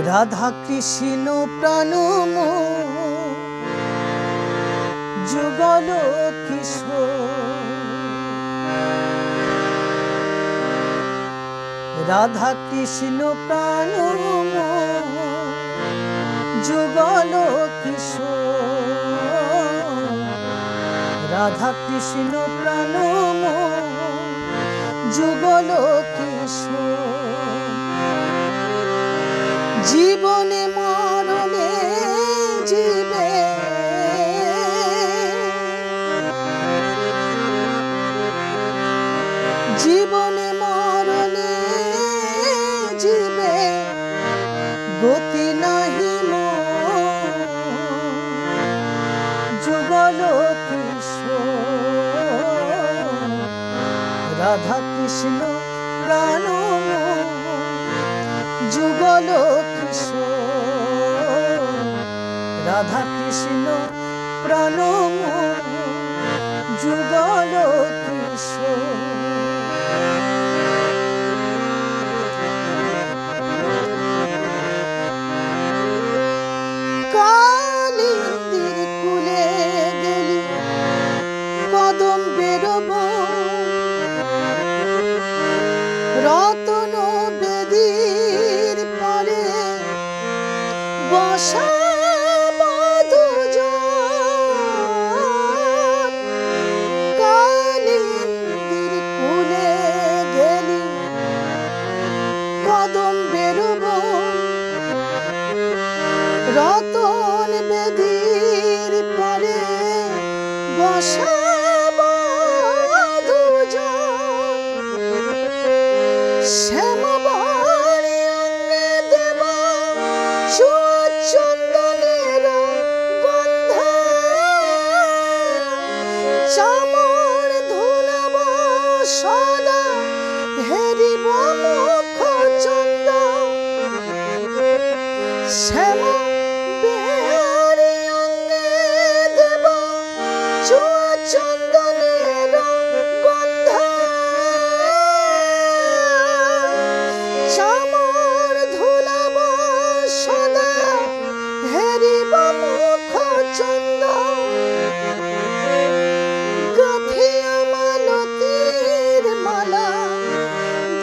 রাধা কৃষ্ণ প্রাণ যুগল কিশোর, রাধা কৃষ্ণ প্রাণ যুগল কিশোর, রাধা কৃষ্ণ প্রাণ যুগল কিশোর। জীবনে মরণে জীবে জীবনে মরণে জীবে গতি নাহি মোর, যুগল কিশোর, রাধা কৃষ্ণ প্রাণ যুগল কিশোর, রাধা কৃষ্ণ প্রাণ যুগল কিশোর। কালিন্দির কুলে গেলি কদম বেরোব, রতন বেদির পরে বসা দুজন। কালিন্দির কুলে গেলি কদম বেরোব, রতন বেদির পরে বসা শ্যামবরী অঙ্গে দেব চন্দনের গন্ধ, চামর ধুলাব সদা হেরিব মুখ চন্দ। শ্যামবরী অঙ্গে দেব চন্দনের গন্ধ, চামর ধুলাব সদা হেরিব মুখ চন্দ। গাঁথিয়া মালতীর মালা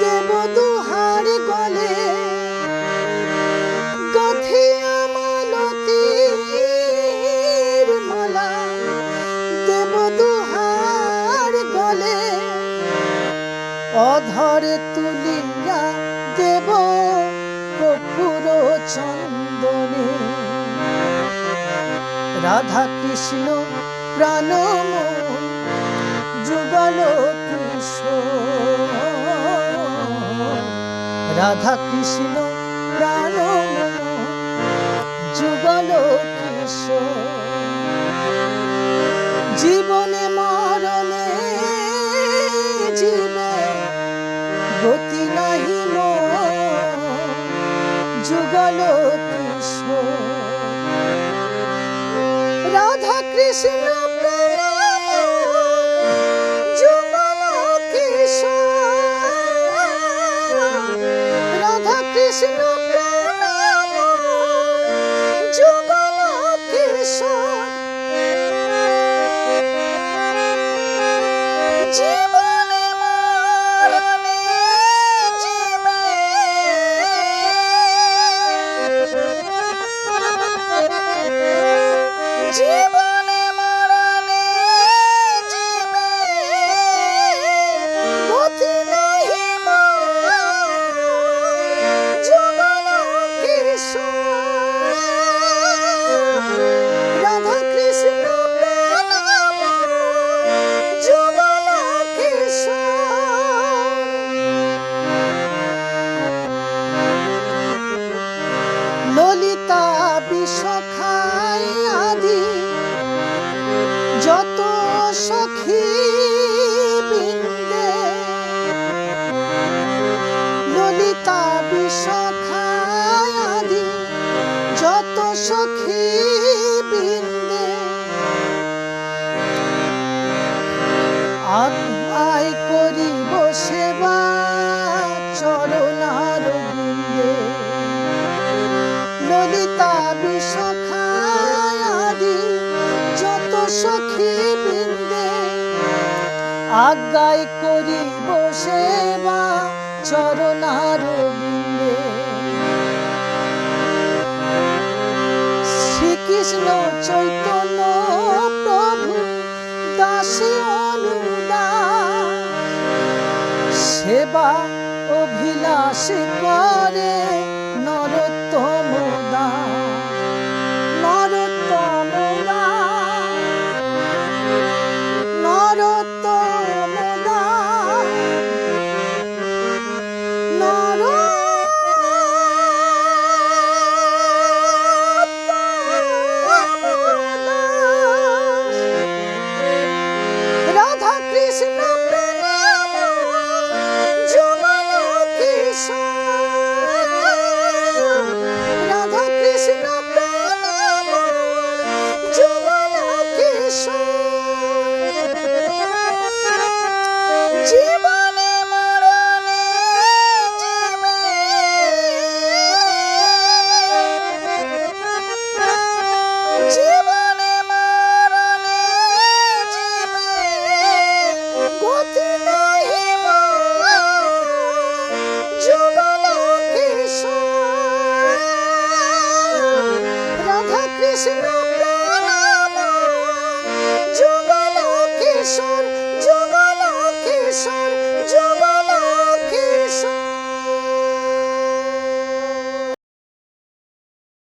দেব দুহার গলে, গাঁথিয়া মালতীর মালা দেব দুহার গলে। অধরে তুলিয়া দেব কর্পূর চন্দনে, রাধা কৃষ্ণ প্রাণ যুগল কিশোর, রাধা কৃষ্ণ প্রাণ যুগল কিশোর। জীবনে মরণে জীবে গতি নাহি মোর, যুগল কিশোর, রাধা কৃষ্ণ প্রাণ যুগল কিশোর, রাধা কৃষ্ণ প্রাণ যুগল কিশোর। জীবনে মরণে জীবে জীবনে মরণে জীবে গতি নাহি মোর, যুগল কিশোর, রাধা কৃষ্ণ প্রাণ যুগল কিশোর। ললিতা বিশখাই আদি যত সখী বৃন্দে, ললিতা বিশখাই আদি যত সখী বৃন্দে, আয় করিব সেবা চরণার বৃন্দে। চরণারবিন্দে। শ্রীকৃষ্ণ চৈতন্য প্রভু দাসী অনুদাস, সেবা অভিলাষ করে নর